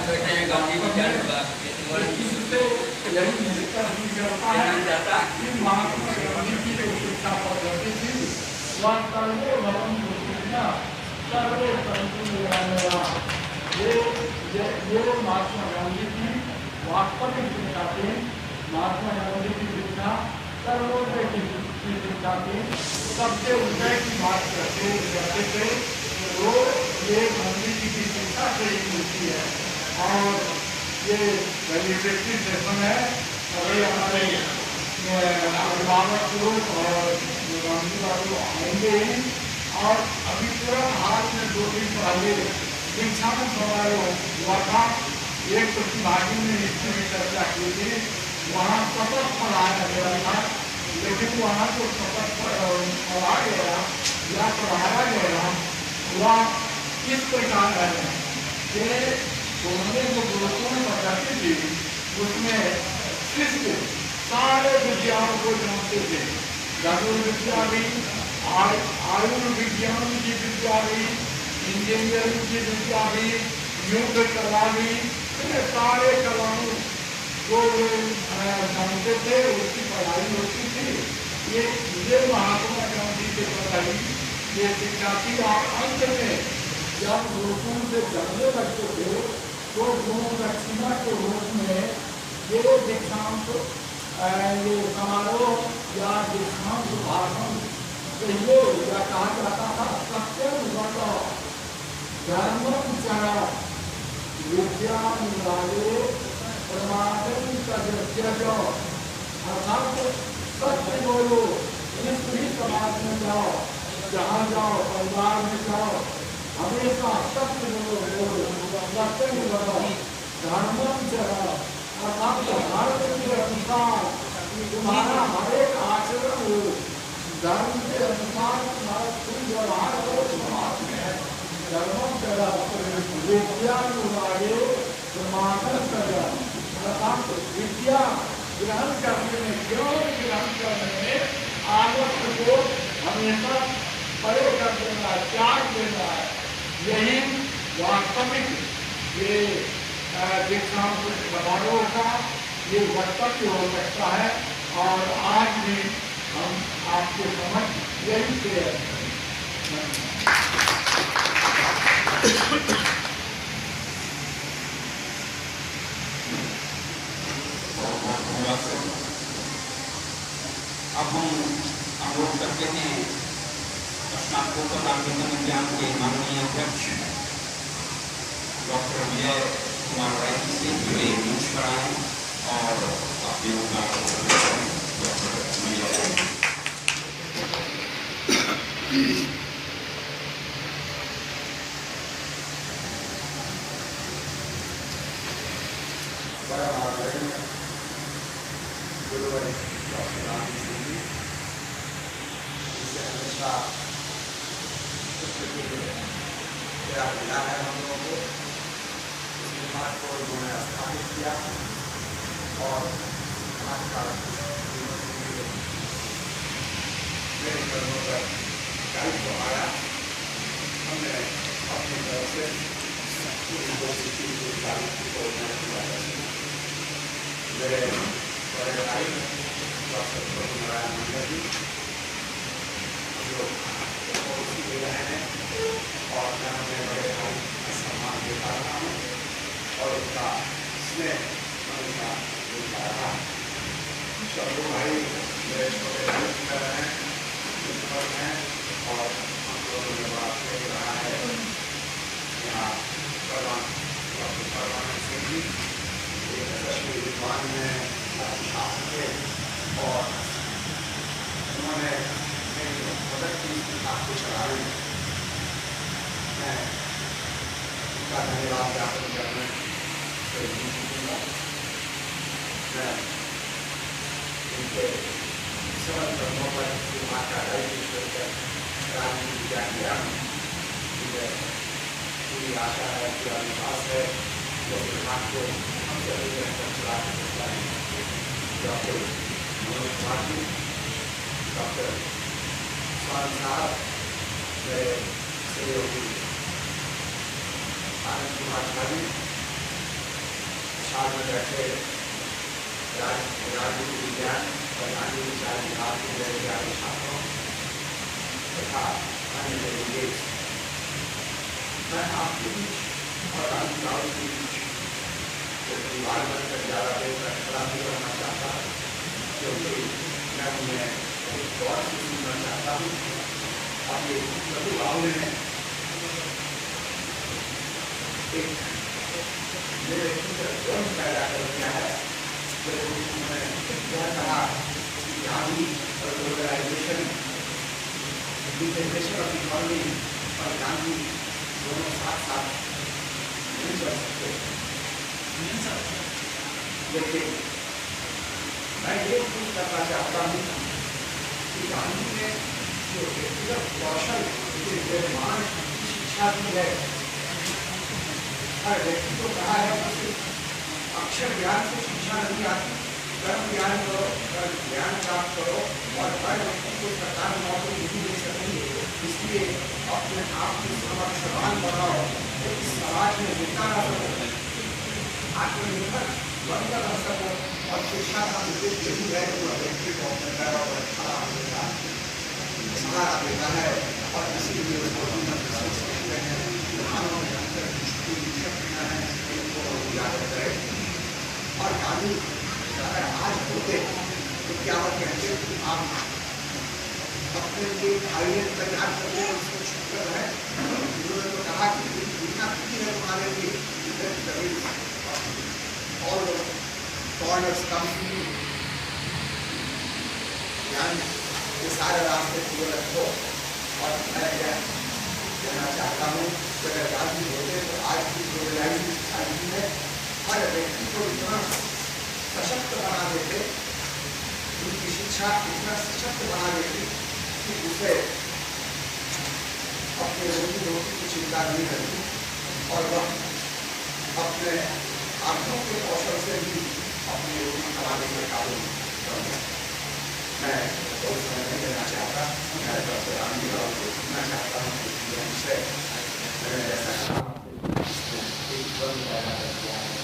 गांधी विचार इससे यही निष्कर्ष निकलता है कि महात्मा गांधी की जो शिक्षा पद्धति थी वह सर्वे भवन सर्वे ये महात्मा गांधी की वास्तविक शिक्षा थी। महात्मा गांधी की शिक्षा सर्वोदय की शिक्षा थी। सबसे उदय की बात करते थे वो ये गांधी जी की शिक्षा से ही मिलती है। और ये लेजिस्लेटिव सेशन है, अभी हमारे अभिभावक लोग और गांधी बाबू आएंगे ही। और अभी तुरंत हाल में 2 दिन पहले दीक्षांत समारोह हुआ था। एक प्रतिभागी ने इसकी भी चर्चा की थी। वहाँ शपथ पढ़ाया गया था, लेकिन वहाँ जो शपथ पढ़ा गया या पढ़ाया गया वह इस प्रकार है कि उन्होंने जो गुरुकुल पढ़ाती थी उसमें शिष्य सारे विद्याओं को जानते थे। धनुर्विद्या भी, आयुर्विज्ञान की विद्या भी, इंजीनियरिंग की विद्या भी, युद्ध कला भी, सारे कलाओं को जानते थे। उसकी पढ़ाई होती थी। ये महात्मा गांधी की पढ़ाई ये शिक्षा थी। और अंत में जब गुरुकुल से चलने लगते थे तो गुरु दक्षिणा के रूप में ये दीक्षांत ये समारोह या दीक्षांत भाषण कहिए या कहा जाता था सत्यम वद धर्मम चर विद्यानुरागे प्रमादम त्यज। अर्थात सत्य बोलो, जिस भी समाज में जाओ, जहाँ जाओ, परिवार में जाओ, हमेशा सत्य बोलो, सत्य बोलो, धर्मम चर। अर्थात धर्म के अनुसार तुम्हारा हर एक आचरण हो, धर्म के अनुसार तुम्हारा तुम व्यवहार करो समाज में। धर्मम चर विद्यानुरागे प्रमादम त्यज। अर्थात विद्या ग्रहण करने में, ज्ञान ग्रहण करने में आलस्य को हमेशा परे कर देना है, त्याग देना है। यही वास्तविक ये दीक्षांत समारोह का ये वक्तव्य हो सकता है। और आज भी हम आपके समझ यही से अब हम अनुरोध करते हैं स्नातकोत्तर नागरिक विज्ञान के माननीय अध्यक्ष डॉक्टर विजय कुमार राय जी से जुड़े मंच पर आए और अपने मिला है हम लोगों को इस विभाग को उन्होंने स्थापित किया और समाज का मेरे कदमों पर दायित्व आया। हमने अपनी तरफ से यूनिवर्सिटी के दायित्व को मेरे बड़े भाई डॉक्टर नारायण मंडल जी जो दे रहे हैं और मैं अपने बड़े भाई का सम्मान देता रहा हूँ और उसका स्नेह हमेशा मिलता रहा। सब भाई मेरे छोटे भाई की तरह हैं और हम लोगों ने बड़ा प्रेम रहा है। यहाँ परमानंद सिंह जी एक यशस्वी विद्वान में छात्र थे और उन्होंने मेरी मदद की आपको चलाने में। मैं उनका धन्यवाद ज्ञापन करने मैं उनके सरल कदमों पर विभाग का दायित्व छोड़कर राजनीति किया गया। मुझे पूरी आशा है, पूरा विश्वास है जो विभाग को हम सभी मिलकर चला सकता है। डॉक्टर मनोज कुमार जी, डॉक्टर स्वामी साहब, मेरे सहयोगी आनंद कुमार झा जी साल में बैठे राजनीति विज्ञान और गांधी विचार विभाग के मेरे छात्रों तथा अन्य डेलीगेट्स, मैं आपके बीच और राजनेताओं के बीच परिवार बनकर ज़्यादा देर तक खड़ा नहीं रहना चाहता, क्योंकि मैं उन्हें एक दौर से सुनना चाहता हूँ। अब ये प्रभु राहुल ने एक मेरे ड्रम पैदा कर दिया है, जब उन्होंने यह कहा कि गांधी और ग्लोबलाइजेशन, इंटीग्रेशन ऑफ इकोनॉमी और गांधी दोनों साथ साथ नहीं चल सकते। लेकिन मैं ये पूछ करना चाहता हूँ कि गांधी ने जो व्यक्तिगत कौशल निर्माण की शिक्षा दी है, हर व्यक्ति को कहा है कि अक्षर ज्ञान से शिक्षा नहीं आती, कर्म ज्ञान करो, कर्म ज्ञान प्राप्त करो, और हर व्यक्ति को सरकार नौकरी नहीं दे सकेंगे, इसलिए अपने आप को सामर्थ्यवान बनाओ, इस समाज में नेता न बनो, आत्मनिर्भर बनकर रह सको, और शिक्षा का उद्देश्य यही है कि वह व्यक्ति को अपने पैरों पर खड़ा होगा, सहारा देता है, और इसीलिए उसको सोचते हैं प्रधानों में अंतर उजागर करे। और गांधी अगर आज होते तो क्या वो कहते कि आप अपने लिए आईएन तैयार करते हैं, उसको छुपकर है। उन्होंने तो कहा कि दुनिया की है तुम्हारे लिए, और फॉरेनर्स कंपनी ये सारे रास्ते खुले रखो। और मैं कहना चाहता हूँ कि अगर गांधी होते तो आज की ग्लोबलाइज्ड सोसाइटी में हर व्यक्ति को इतना सशक्त बना देते, उनकी शिक्षा इतना सशक्त बना देती कि उसे अपने रोजी रोटी की चिंता नहीं रहती, और वह अपने आंखों के कौशल से भी अपनी रोटी कमाने के काबिल बने। मैं बहुत समय नहीं देना चाहता, मैं डॉक्टर रामजी राव को सुनना चाहता हूँ कि हमसे मैंने ऐसा कहा एक बंद पैदा कर दिया है।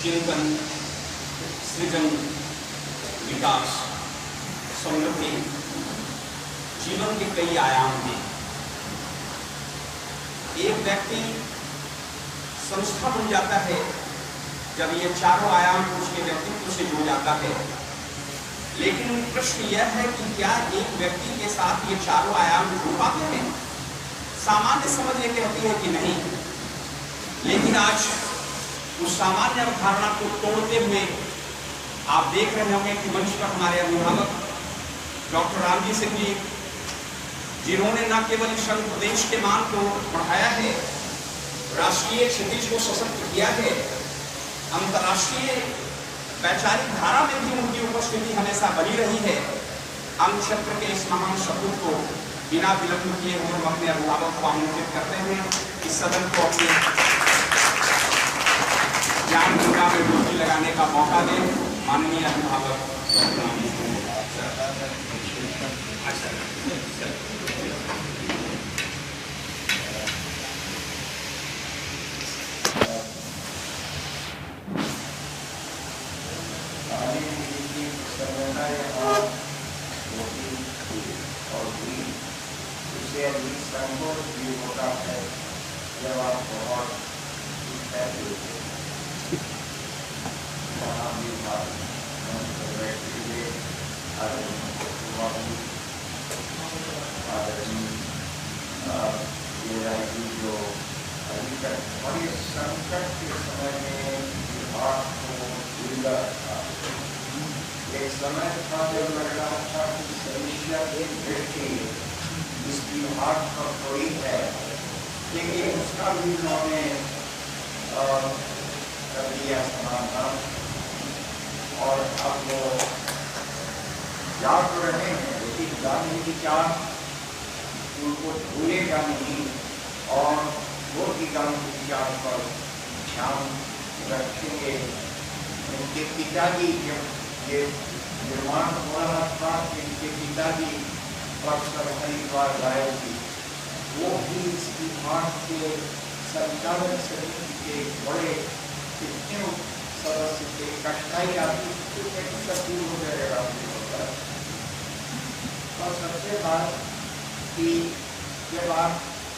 चिंतन, सृजन, विकास, समृद्धि जीवन के कई आयाम हैं। एक व्यक्ति संस्था बन जाता है जब ये चारों आयाम उसके व्यक्तित्व से जुड़ जाता है। लेकिन प्रश्न यह है कि क्या एक व्यक्ति के साथ ये चारों आयाम जुड़ पाते हैं? सामान्य समझ ये कहती है कि नहीं, लेकिन आज उस सामान्य अवधारणा को तोड़ते हुए आप देख रहे होंगे कि मंच पर हमारे अभिभावक डॉक्टर रामजी सिंह जी, जिन्होंने न केवल इस प्रदेश के मान को बढ़ाया है, राष्ट्रीय क्षितिज को सशक्त किया है, अंतर्राष्ट्रीय वैचारिक धारा में भी उनकी उपस्थिति हमेशा बनी रही है। हम क्षेत्र के इस महान सपूत को बिना विलंब किए हम अपने अभिभावक को आमंत्रित करते हैं, इस सदन को अपने ज्ञान गंगा में डुबकी लगाने का मौका दें। माननीय अभिभावक डॉक्टर रामजी सिंह। जब आप बहुत जो अभी तक बड़े संकट के समय में विभाग को जिंदा था। एक समय था जब लग रहा था कि समस्या एक व्यक्ति इस विभाग का कोई है, लेकिन उसका भी उन्होंने कर दिया समाधान। और अब वो याद तो रहे हैं, लेकिन गांधी विचार उनको भूलेगा नहीं, और वो भी गांधी विचार पर ध्यान रखेंगे। उनके पिताजी जब ये निर्माण हो रहा था, इनके पिताजी प्रोफेसर हरिद्वार गए थे, वो भी इस विभाग के संचालन समिति के बड़े कितने सदस्य थे। कठिनाई आती थी हो जाएगा। और सबसे बात कि जब आप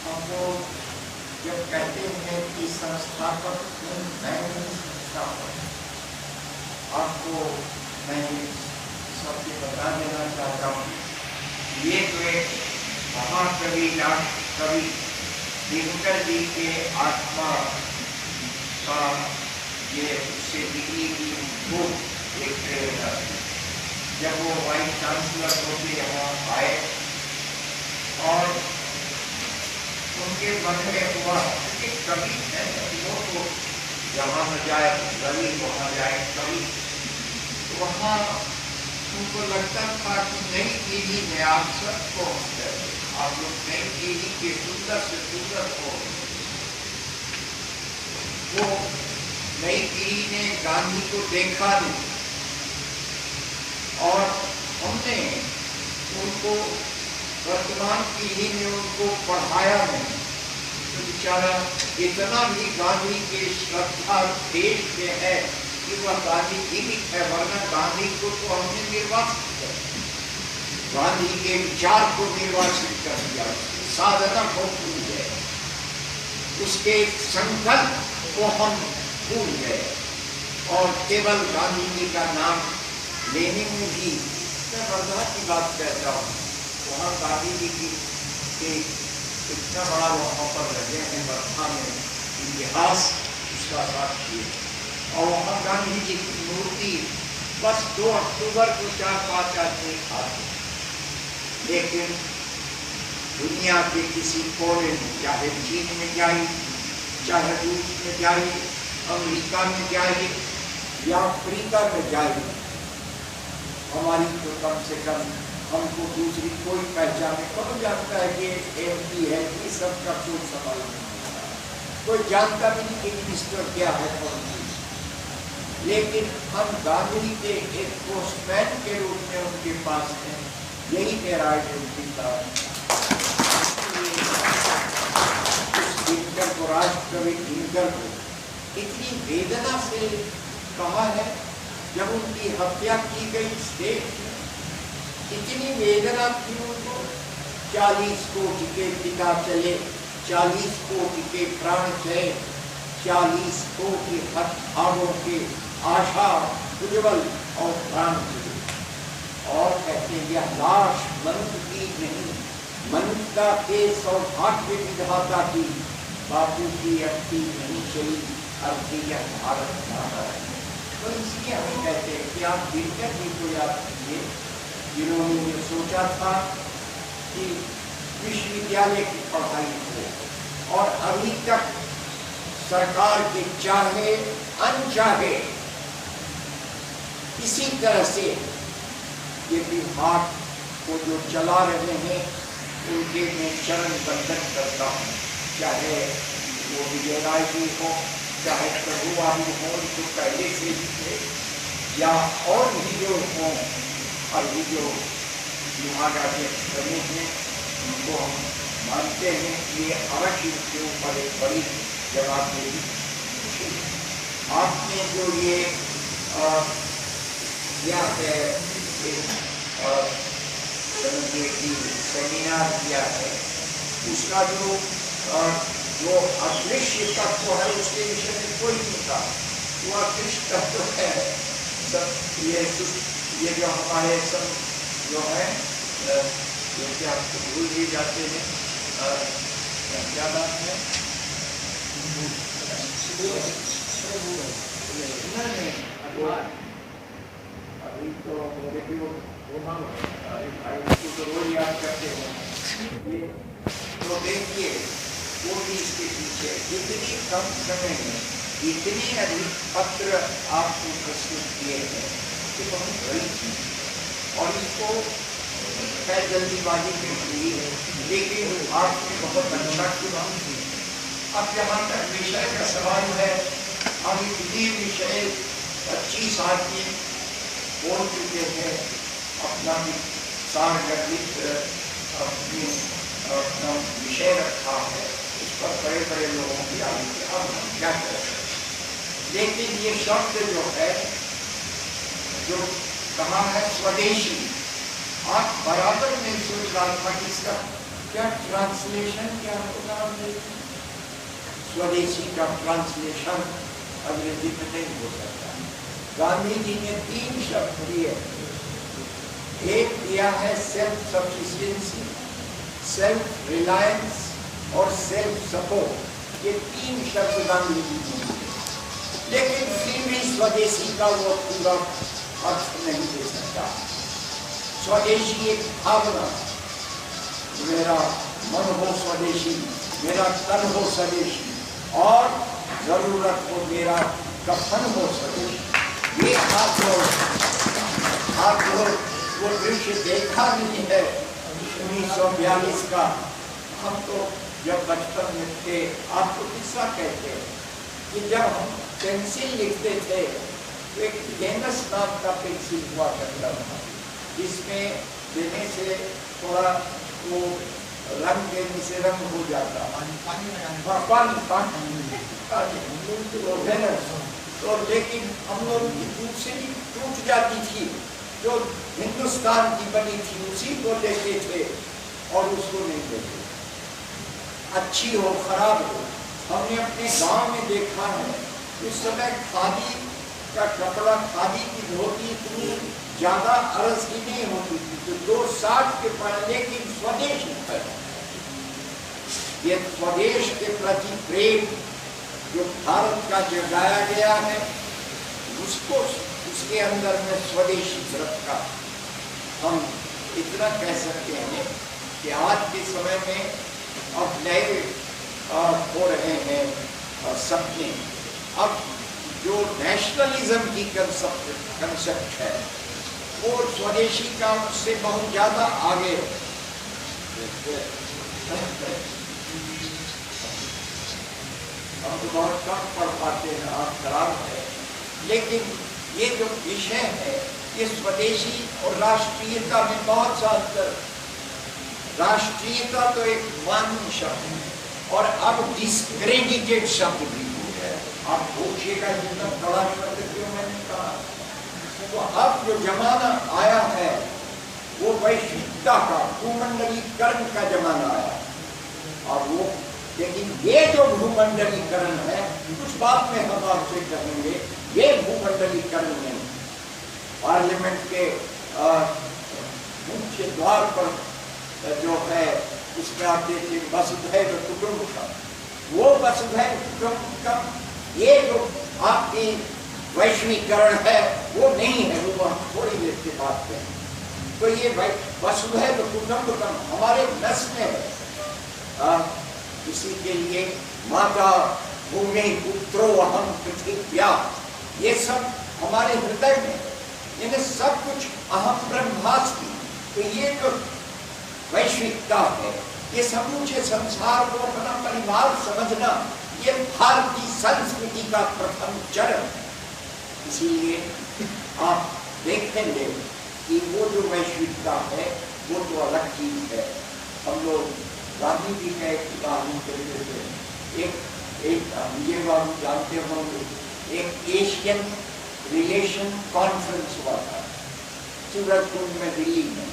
हमको जब कहते हैं कि संस्थापक संस्थापक, आपको मैं सबसे बता देना चाहता हूँ, ये तो एक महाकवि कवि दिनकर जी के आत्मा का ये उससे निकली की बुक एक प्रेरणा थी। जब वो वाइस चांसलर होके यहाँ आए और उनके मन में हुआ कि कवि है वो तो जहाँ न जाए कवि, वहाँ जाए कवि। वहाँ उनको लगता था कि नई पीढ़ी में आप सब पहुँच गए, आप लोग नई पीढ़ी के सुंदर से सुंदर हो। वो नई पीढ़ी ने गांधी को देखा नहीं और हमने उनको वर्तमान पीढ़ी में उनको पढ़ाया नहीं, तो बेचारा इतना भी गांधी के श्रद्धा देश में है कि वह गांधी जीवित है, वरना गांधी को तो हमने निर्वासित कर दिया, गांधी के विचार को निर्वासित कर दिया, साधना को भूल गए, उसके संकल्प को हम भूल गए और केवल गांधी जी का नाम लेने में भी मैं वर्धा की बात कहता हूँ। वहाँ गांधी जी की इतना बड़ा वहाँ पर लगे हैं वर्धा में, इतिहास उसका साक्षी है। और वहाँ गांधी जी की मूर्ति बस 2 अक्टूबर को 4-5 आदमी आते, लेकिन दुनिया के किसी कोने में, चाहे चीन में जाइए, चाहे रूस में जाइए, अमेरिका में जाइए या अफ्रीका में जाइए, हमारी तो कम से कम हमको दूसरी कोई पहचाने, कौन जानता है कि MP है, ये सबका कोई सवाल नहीं होता, कोई जानता भी नहीं कि मिनिस्टर क्या है कौन चीज। लेकिन हम गांधी के एक पोस्टमैन के रूप में उनके पास हैं, यही मेरा आइडेंटिटी था। उस दिनकर को, राष्ट्रकवि दिनकर को इतनी वेदना से कहा है, जब उनकी हत्या की गई स्टेट में, इतनी वेदना थी उनको। 40 कोटि के पिता चले, 40 कोटि के प्राण चले, 40 कोटि भागों के आशा उज्जवल और प्राण चले। और कहते यह लाश मनुष्य की नहीं, मनुष्यता के सौभाग्य विधाता की, बापू की अर्थी नहीं चली, अर्थी यह भारत माता है। तो इसलिए हम कहते हैं कि आप दिनकर जी को याद कीजिए, जिन्होंने ये सोचा था कि विश्वविद्यालय की पढ़ाई हो, और अभी तक सरकार के चाहे अनचाहे इसी तरह से ये विभाग को जो चला रहे हैं, उनके मैं चरण बंधन करता हूँ। चाहे वो विजय राय जी हो, चाहे प्रभु बाबू हो जो पहले से ही थे, या और भी जो हों, अभी जो विभागाध्यक्ष प्रमुख हैं, उनको हम मानते हैं कि ये अवश्य के ऊपर एक बड़ी जवाबदेही। आपने जो ये क्या है सेमिनार किया है, उसका जो अदृश्य तत्व है उसके विषय में कोई नहीं था। वो अदृश्य तत्व है सब, ये जो हमारे सब जो है जो कि आपको भूल भी जाते हैं, क्या बात है, अभी तो मेरे भी वो तो रोज याद करते हैं। तो देखिए वो भी इसके पीछे इतनी कम समय में इतने अधिक पत्र आपको प्रस्तुत किए हैं कि बहुत बड़ी चीज, और इसको मैं जल्दीबाजी में हुई है, लेकिन आपने बहुत अच्छा किया। अब जहाँ तक विषय का सवाल है, हम इतने विषय 25 साथी बोल चुके हैं, अपना सारगर्भित अपना विषय रखा है, उस पर बड़े बड़े लोगों की आलोचना हम क्या कर सकते। लेकिन ये शब्द जो है, जो कहा है स्वदेशी, आप बराबर में सोच रहा था कि इसका क्या ट्रांसलेशन क्या होगा। स्वदेशी का ट्रांसलेशन अंग्रेजी में नहीं हो सकता। गांधी जी ने 3 शब्द दिए। एक दिया है सेल्फ सफिशिएंसी, सेल्फ रिलायंस और सेल्फ सपोर्ट। ये 3 शब्द गांधी जी ने दिए, लेकिन फिर भी स्वदेशी का वो पूरा अर्थ नहीं दे सकता। स्वदेशी एक भावना, मेरा मन हो स्वदेशी, मेरा तन हो स्वदेशी, और जरूरत हो मेरा कफन हो स्वदेशी। ये आप लोग वो दृश्य देखा नहीं है 1942 का। हम तो जब बचपन में थे, आपको किस्सा कहते हैं कि जब हम पेंसिल लिखते थे तो एक जेनस नाम का पेंसिल हुआ करता था, जिसमें देने से थोड़ा वो रंग देने से रंग हो जाता, तो लेकिन हम लोग की दूसरी टूट जाती थी, जो हिंदुस्तान की बनी थी उसी को लेते थे और उसको नहीं देते, अच्छी हो खराब हो। हमने अपने गांव में देखा है, उस समय खादी का कपड़ा, खादी की धोती इतनी ज्यादा अरज की नहीं होती थी, तो 260 के पर, लेकिन स्वदेश पर ये स्वदेश के प्रति प्रेम जो भारत का जगाया गया है, उसको उसके अंदर में स्वदेशी व्रत का हम इतना कह सकते हैं कि आज के समय में अब नए हो रहे हैं सपने। अब जो नेशनलिज्म की कंसेप्ट है वो स्वदेशी का उससे बहुत ज्यादा आगे हम तो बहुत कम पढ़ पाते हैं, आप खराब है। लेकिन ये जो विषय है, ये स्वदेशी और राष्ट्रीयता में बहुत सा अंतर। राष्ट्रीयता तो एक मान्य शब्द है और अब डिस्क्रेडिटेड शब्द भी हो गया। आप पूछिएगा जितना बड़ा शब्द क्यों मैंने कहा। तो अब जो जमाना आया है वो वैश्विकता का, भूमंडलीकरण का जमाना आया। और वो लेकिन ये जो भूमंडलीकरण है, कुछ बात में हम आपसे कहेंगे, ये भूमंडलीकरण नहीं। पार्लियामेंट के मुख्य द्वार पर जो है उसमें आप देखिए वसुधैव कुटुंबकम, वो वसुधैव कुटुंबकम, ये जो आपकी वैश्वीकरण है वो नहीं है, वो हम थोड़ी देर के बाद कहें। तो ये वसुधैव कुटुंबकम हमारे नस में है। इसी के लिए माता भूमि पुत्रो अहम पृथिव्या, ये सब हमारे हृदय में, इन्हें सब कुछ अहम ब्रह्मास्मि। तो ये जो वैश्विकता है, ये समूचे संसार को अपना परिवार समझना, ये भारतीय संस्कृति का प्रथम चरण है। इसीलिए आप देखेंगे कि वो जो वैश्विकता है वो तो अलग चीज है। हम लोग गांधी जी का एक उदाहरण देते थे, एक विजय बाबू जानते होंगे, एक एशियन रिलेशन कॉन्फ्रेंस हुआ था सूरजकुंड में, दिल्ली में।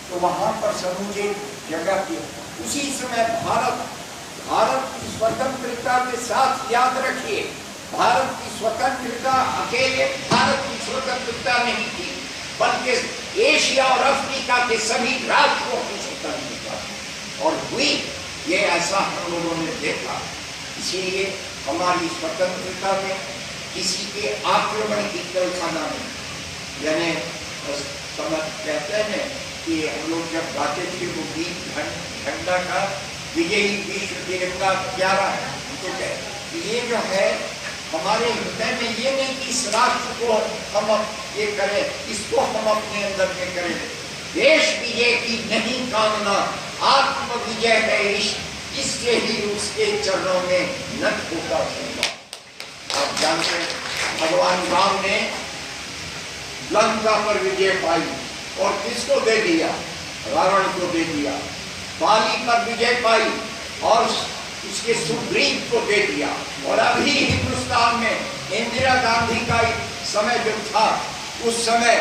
तो वहां पर समूचे जगह की, उसी समय भारत की स्वतंत्रता के साथ, याद रखिए, भारत की स्वतंत्रता अकेले भारत की स्वतंत्रता नहीं थी, बल्कि एशिया और अफ्रीका के सभी राष्ट्रों की स्वतंत्रता और हुई। ये ऐसा हम लोगों ने देखा। इसीलिए हमारी स्वतंत्रता में किसी के आक्रमण की कल्पना नहीं। यानी समझ कहते हैं कि हम लोग जब गाते थे वो गीत झंडा का, विजयी विश्व तिरंगा प्यारा है, तो ये जो है हमारे हृदय में, ये नहीं कि इस राष्ट्र को हम ये करें, इसको हम अपने अंदर में करें। देश विजय की नहीं कामना, आत्म विजय है, इससे ही उसके चरणों में नत होता चलेगा। आप जानते हैं भगवान राम ने लंका पर विजय पाई और किसको दे दिया? रावण को दे दिया। बाली पर विजय पाई और उसके सुग्रीव को दे दिया। और अभी हिंदुस्तान में इंदिरा गांधी का समय जो था, उस समय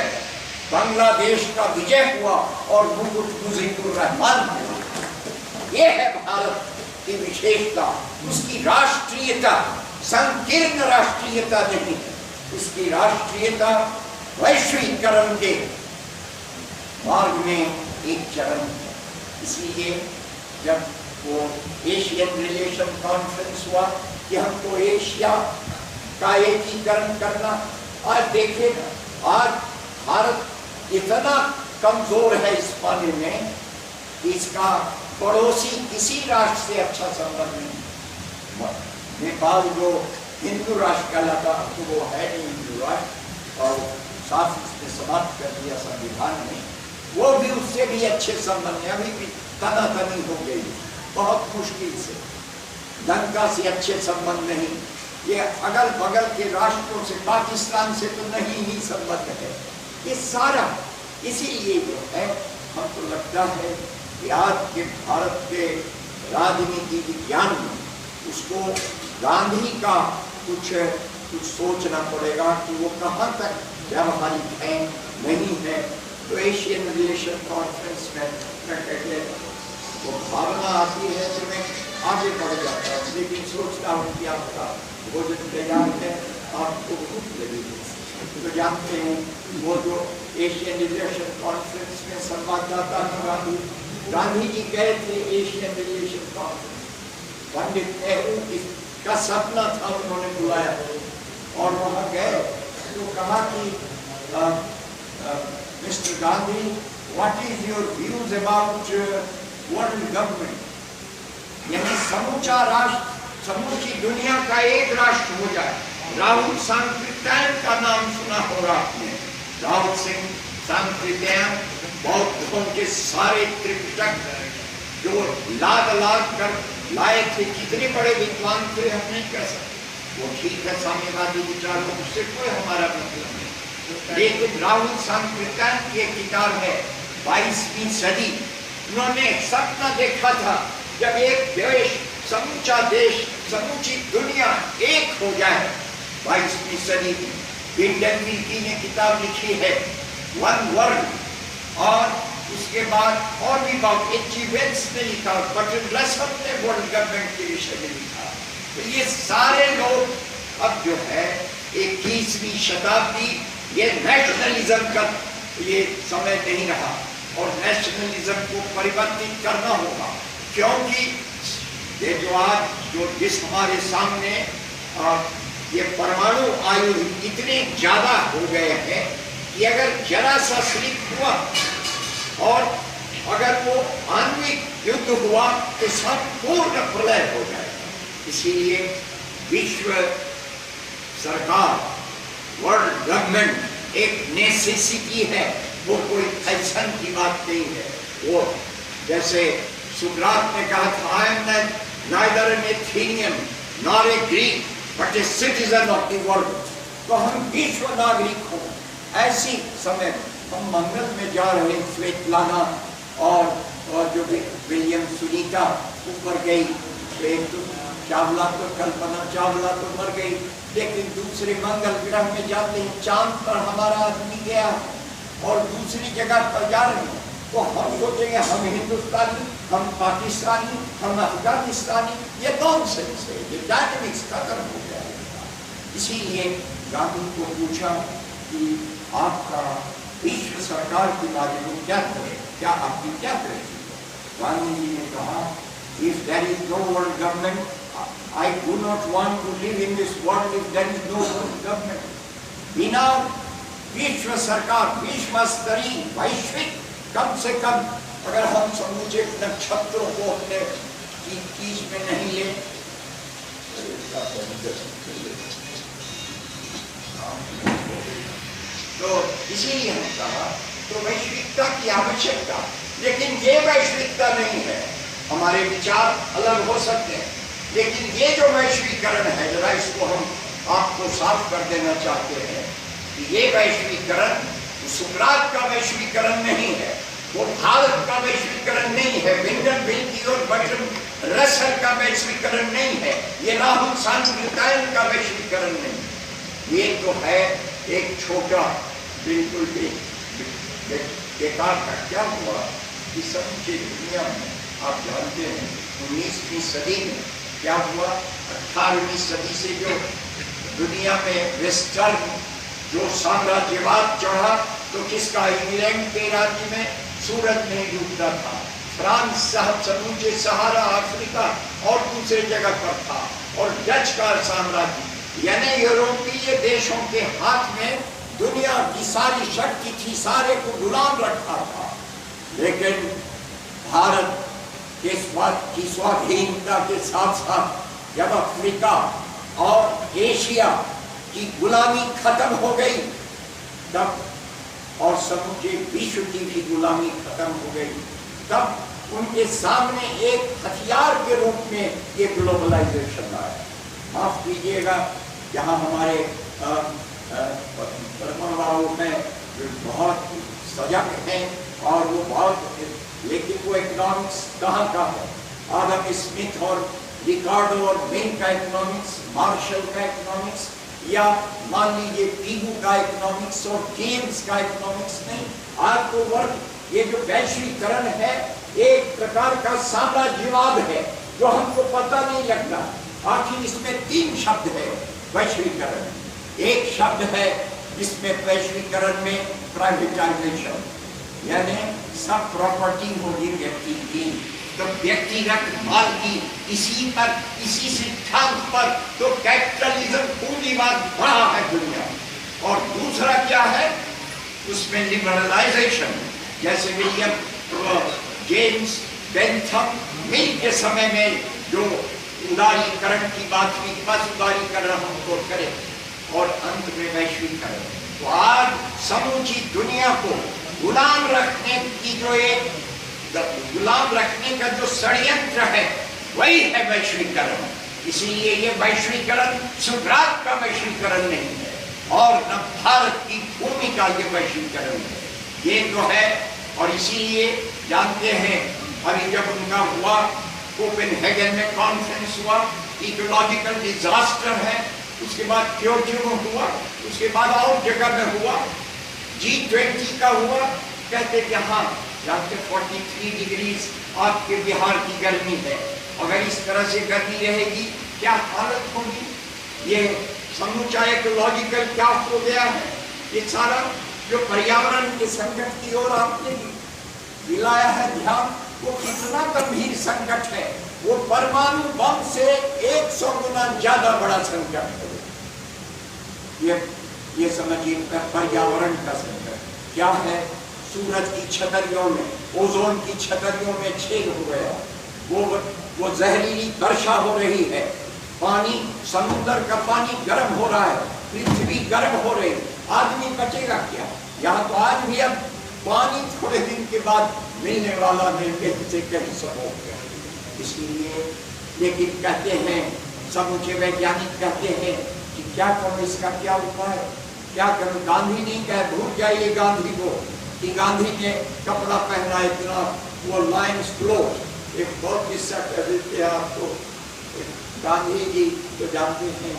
बांग्लादेश का विजय हुआ और मुजीबुर रहमान हुआ। यह है भारत की विशेषता, उसकी राष्ट्रीयता संकीर्ण राष्ट्रीयता नहीं है, उसकी राष्ट्रीयता वैश्वीकरण के मार्ग में एक चरण है। इसलिए जब वो एशियन रिलेशन कॉन्फ्रेंस हुआ कि हमको एशिया का एकीकरण करना, आज देखिए ना, आज भारत इतना कमजोर है इस मामले में कि इसका पड़ोसी किसी राष्ट्र से अच्छा संबंध नहीं। नेपाल जो हिंदू राष्ट्र कहलाता, तो वो है नहीं हिंदू राष्ट्र और साफ उसने समाप्त कर दिया संविधान में। वो भी उससे भी अच्छे संबंध है, अभी भी तनातनी हो गई बहुत मुश्किल से। लंका से अच्छे संबंध नहीं, ये अगल बगल के राष्ट्रों से, पाकिस्तान से तो नहीं ही संबंध है। ये सारा इसीलिए जो है, हमको लगता है कि आज के भारत के राजनीति विज्ञान में उसको गांधी का कुछ सोचना पड़ेगा कि वो कहाँ तक व्यावहारिक है नहीं है। तो एशियन रिलेशन कॉन्फ्रेंस में मैं कहते वो भावना आती है तो मैं आगे बढ़ जाता हूँ, लेकिन सोचता हूँ कि आपका भोजन तैयार है, आपको भूख लगी है। तो जानते हैं वो जो एशियन रिलेशन कॉन्फ्रेंस में संवाददाता गांधी जी गए थे Asian relation conference, Pandit Nehru का सपना था, उन्होंने बुलाया और वहाँ गए तो कहा कि mister Gandhi, what is your views about world government, यानी समूचा राष्ट्र, समूची दुनिया का एक राष्ट्र हो जाए। राहुल सांकृत्यायन का नाम सुना होगा आपने, राहुल सिंह सांकृत्यायन बौद्धों के सारे त्रिपिटक जो लाद कर लाए थे, कितने बड़े विद्वान थे हम नहीं कह सकते। वो ठीक है, साम्यवादी विचारों से कोई हमारा मतलब नहीं, लेकिन राहुल सांकृत्यायन की एक किताब है 22वीं सदी। उन्होंने सपना देखा था जब एक देश, समूचा देश, समूची दुनिया एक हो जाए। 22वीं सदी में विंडनविकी ने किताब लिखी है वन वर्ल्ड, और उसके बाद और भी बहुत H.G. Wells ने लिखा, बर्टन रसल ने वर्ल्ड गवर्नमेंट के विषय में लिखा। तो ये सारे लोग अब जो है 21वीं शताब्दी, ये नेशनलिज्म का ये समय नहीं रहा और नेशनलिज्म को परिवर्तित करना होगा, क्योंकि ये जो आज जिस हमारे सामने ये परमाणु आयुध इतने ज्यादा हो गए हैं कि अगर जरा सा स्लिप हुआ और अगर वो आणविक युद्ध हुआ तो संपूर्ण प्रलय हो जाएगा। इसीलिए विश्व सरकार, वर्ल्ड गवर्नमेंट एक नेसेसिटी है, वो कोई फैशन की बात नहीं है। वो जैसे सुकरात ने कहा था, I am neither an Athenian nor a Greek but a citizen of the world. तो हम विश्व नागरिक हो। ऐसी समय हम मंगल में जा रहे, स्वेतलाना और जो विलियम सुनीता ऊपर गई, एक तो चावला तो कल्पना चावला तो मर गई, लेकिन दूसरे मंगल ग्रह में जाते हैं, चांद पर हमारा आदमी गया और दूसरी जगह पर जा रहे हैं। तो हम सोचेंगे हम हिंदुस्तानी, हम पाकिस्तानी, हम अफगानिस्तानी, ये नॉनसेंस है, ये डायनेमिक्स खत्म हो जाएगा। इसीलिए गांधी को पूछा कि आपका विश्व सरकार के बारे में क्या करें, क्या आपकी क्या करें? गांधी जी ने कहा, if there is no world government, I do not want to live in this world if there is no world government. बिना विश्व सरकार, विश्व स्तरीय वैश्विक, कम से कम अगर हम समूचे नक्षत्रों को अपने चीज में नहीं ले, तो इसीलिए हम कहा तो वैश्विकता की आवश्यकता, लेकिन ये वैश्विकता नहीं है। हमारे विचार अलग हो सकते हैं, लेकिन ये जो वैश्वीकरण है, जरा इसको हम आपको साफ कर देना चाहते हैं कि ये वैश्वीकरण सुकरात का वैश्वीकरण नहीं है, वो भारत का वैश्वीकरण नहीं है, विंडन बिल्की और बर्ट्रैंड रसल का वैश्वीकरण नहीं है, ये राहुल सांकृत्यायन का वैश्वीकरण नहीं। ये तो है एक छोटा बिल्कुल बेकार का। क्या हुआ कि समूची दुनिया में आप जानते हैं 19वीं सदी में क्या हुआ, 18वीं सदी से जो दुनिया में वेस्टर्न जो साम्राज्यवाद चढ़ा, तो किसका, इंग्लैंड के राज्य में सूरज नहीं डूबता था, फ्रांस समूचे सहारा अफ्रीका और दूसरे जगह पर था, और डच का साम्राज्य यानी यूरोपीय देशों के हाथ में दुनिया की सारी शक्ति थी, सारे को गुलाम रखा था। लेकिन भारत के स्वाधीनता के साथ साथ जब अफ्रीका और एशिया की गुलामी खत्म हो गई तब, और समूचे विश्व की भी गुलामी खत्म हो गई, तब उनके सामने एक हथियार के रूप में ये ग्लोबलाइजेशन आया। माफ कीजिएगा, यहाँ हमारे परमाणु में बहुत सजग हैं और वो बहुत, लेकिन वो इकोनॉमिक्स कहाँ का है, आदम स्मिथ और रिकार्डो और मिल का इकोनॉमिक्स, मार्शल का इकोनॉमिक्स, या मान लीजिए पीगू का इकोनॉमिक्स और जेम्स का इकोनॉमिक्स नहीं। आज तो वर्ग ये जो वैश्वीकरण है एक प्रकार का साम्राज्यवाद है जो हमको पता नहीं लगता। आखिर इसमें 3 शब्द है वैश्वीकरण। एक शब्द है जिसमें वैश्वीकरण में प्राइवेटाइजेशन, यानी सब प्रॉपर्टी होगी व्यक्ति की, तो व्यक्तिगत माल की इसी सिद्धांत पर तो कैपिटलिज्म पूंजीवाद बढ़ा है दुनिया। और दूसरा क्या है, उसमें लिबरलाइजेशन, जैसे विलियम जेम्स बेंथम मिल के समय में जो उदारीकरण की बात हुई, बस उदारीकरण हमको करें, और अंत में वैश्वीकरण। तो आज समूची दुनिया को गुलाम रखने की जो एक गुलाम रखने का जो षड्यंत्र है वही है वैश्वीकरण। इसीलिए ये वैश्वीकरण सुकरात का वैश्वीकरण नहीं है और न भारत की भूमि का ये वैश्वीकरण है, ये तो है। और इसीलिए जानते हैं अभी जब उनका हुआ कोपेनहेगन में कॉन्फ्रेंस हुआ, इकोलॉजिकल डिजास्टर है, उसके बाद क्योटो में हुआ, उसके बाद और जगह में हुआ, G20 का हुआ, कहते कि हाँ जानते 43 डिग्री आपके बिहार की गर्मी है, अगर इस तरह से गर्मी रहेगी क्या हालत होगी। ये समूचा इकोलॉजिकल क्या हो गया है, ये सारा जो पर्यावरण के संकट की ओर आपने दिलाया है ध्यान, वो कितना गंभीर संकट है, वो परमाणु बम से 100 गुना ज्यादा बड़ा संकट है। ये समझिए पर्यावरण का संकट क्या है। सूरज की छतरियों में, ओजोन की छतरियों में छेद हो गया, वो जहरीली वर्षा हो रही है, पानी समुद्र का पानी गर्म हो रहा है, पृथ्वी गर्म हो रही, आदमी बचेगा क्या। यहाँ तो आज भी अब पानी थोड़े दिन के बाद मिलने वाला नहीं, से कहीं सब हो गया। इसलिए लेकिन कहते हैं समूचे वैज्ञानिक कहते हैं कि क्या करो, इसका क्या उपाय, क्या करो। गांधी नहीं कहे, भूल जाइए गांधी को कि गांधी ने कपड़ा पहना इतना, वो लाइन्स क्लोथ, एक बहुत किस्सा कर देते हैं आपको। गांधी जी तो जानते हैं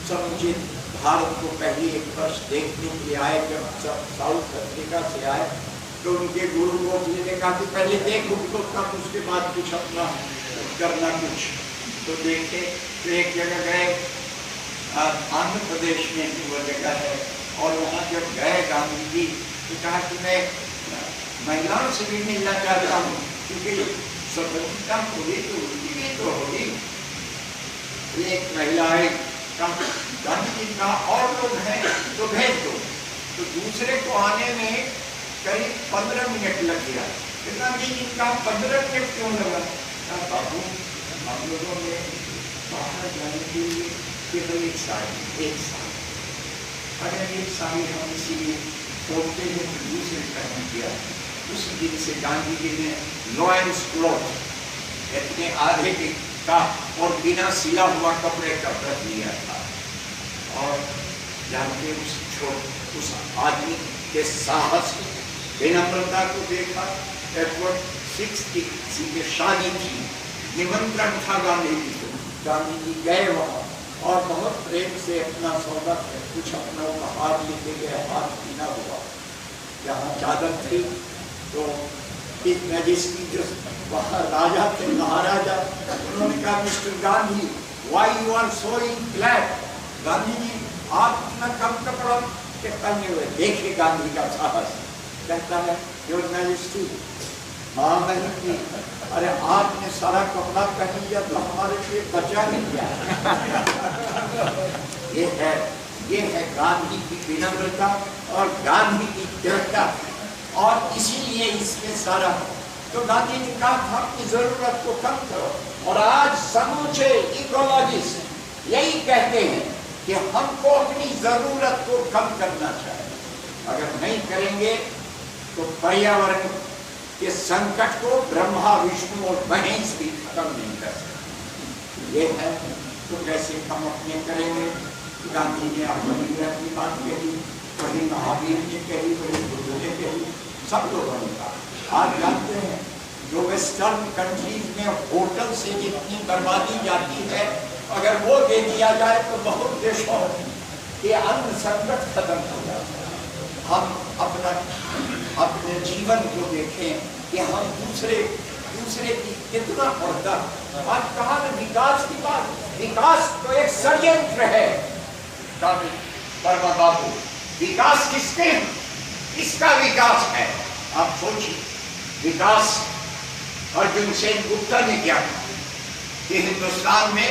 समूचे भारत को पहले एक वर्ष देखने के लिए आए, जब सब साउथ अफ्रीका से आए तो उनके गुरु गोखले ने कहा कि पहले देखो तो तब उसके बाद कुछ अपना करना कुछ। तो देखे तो एक जगह गए, आंध्र प्रदेश में वो जगह है, और वहाँ जब गए गांधी जी तो कहा कि मैं महिलाओं से भी मिलना चाहता हूँ, क्योंकि स्वतंत्रता होगी तो उनकी भी तो होगी। एक महिला है, गांधी जी का और लोग हैं तो भेज दो। तो दूसरे को आने में करीब 15 मिनट लग गया। गांधी जी का 15 मिनट क्यों लगा? बाबू हम लोगों ने बाहर जाने के लिए केवल एक साल अगर एक साल हम इसीलिए सोचते हैं तो दूसरे काम किया। उस दिन से गांधी जी ने लॉयंस क्लॉथ इतने आधे का और बिना सिला हुआ कपड़े का व्रत लिया था। और जानते उस आदमी के साहस, विनम्रता को देखा। एडवर्ड सिक्स की शादी थी, निमंत्रण था गांधी जी को, गांधी जी गए वहां और बहुत प्रेम से अपना सौदा कुछ अपना उपहार लेके गए। हाथ पीना हुआ, यहाँ चादर थी तो इस मैजेस्टी जो वहाँ राजा थे, महाराजा, उन्होंने कहा mister Gandhi why you are so in black, Gandhi ji आप इतना कम कपड़ा के पहने हुए। देखिए गांधी का साहस, कहता है योर मैजेस्टी महामहिम, अरे आपने सारा कपड़ा पहन लिया तो हमारे लिए बचा नहीं क्या। ये है गांधी की विनम्रता और गांधी की दृढ़ता, और इसीलिए इसमें सारा। तो गांधी ने कहा था अपनी जरूरत को कम करो, और आज समूचे इकोलॉजिस्ट यही कहते हैं कि हमको अपनी जरूरत को कम करना चाहिए। अगर नहीं करेंगे तो पर्यावरण के संकट को ब्रह्मा विष्णु और महेश भी खत्म नहीं कर सकते। ये है तो कैसे हम अपने करेंगे। गांधी ने अपनी बात कही, वही महावीर ने कही, वही बुद्ध ने कही, सब लोगों ने कहा। आप जानते हैं जो वेस्टर्न कंट्रीज में होटल से जितनी बर्बादी जाती है, अगर वो दे दिया जाए तो बहुत देशों के अन्न संकट खत्म हो जाता है। हम अपने जीवन को देखें कि हम दूसरे की कितना पड़ता। आज कहा ना विकास की बात, विकास तो एक षड्यंत्र है। वर्मा बाबू, विकास किसका विकास है? आप सोचिए, विकास अर्जुन सेन गुप्ता ने क्या कहा कि हिंदुस्तान में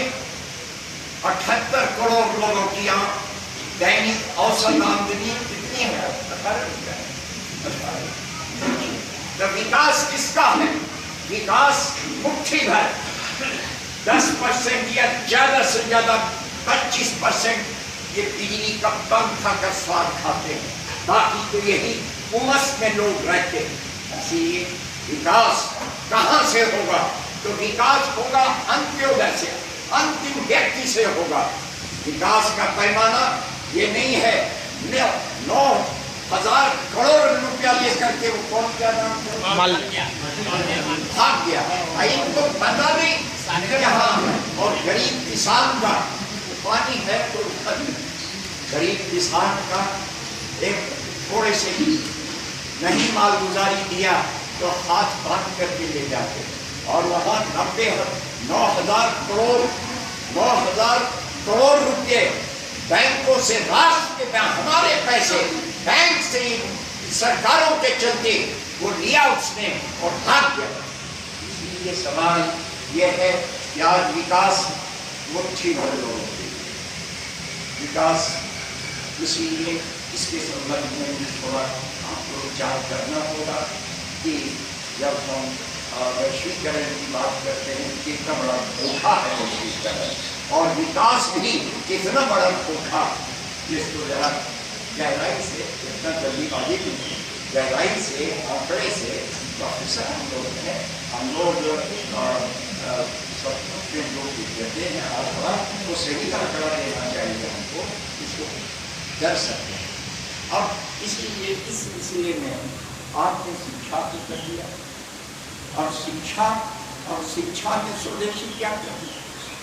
78 करोड़ लोगों की दैनिक औसत आमदनी कितनी है? 18 रुपए। तो विकास किसका है? विकास मुट्ठी भर 10% या ज्यादा से ज्यादा 25% ये बिजली का पंखा का स्वाद खाते हैं, बाकी तो यही उमस में लोग रहते हैं। इसलिए विकास कहां से होगा? तो विकास होगा अंत्योदय से, अंतिम व्यक्ति से होगा। विकास का पैमाना ये नहीं है 9,000 करोड़ रुपया लेकर के वो कौन क्या नाम भाग गया, इनको पता नहीं यहाँ। और गरीब किसान का पानी है तो गरीब किसान का एक थोड़े से नहीं मालगुजारी दिया तो हाथ बांध करके ले जाते, और वहाँ 9,000 करोड़ रुपये बैंकों से, राष्ट्र के हमारे पैसे बैंक से सरकारों के चलते वो लिया उसने और भाग गया। इसलिए सवाल ये है कि आज विकास मुट्ठी भर लोगों के विकास, इसलिए इसके संबंध में थोड़ा आपको विचार करना होगा कि जब हम वैश्वीकरण की बात करते हैं कितना बड़ा धोखा है वैश्वीकरण, और विकास भी कितना बड़ा धोखा, जिसको जरा गहराई से, इतना जल्दीबाजी की गहराई से, आंकड़े से प्रोफेसर हम लोग हैं, हम लोग जो कहते हैं आंकड़ा तो सही आंकड़ा लेना चाहिए हमको, इसको कर सकते हैं। अब इसलिए इस सिलसिले में आपने शिक्षा की प्रक्रिया और शिक्षा में स्वदेशी क्या क्या,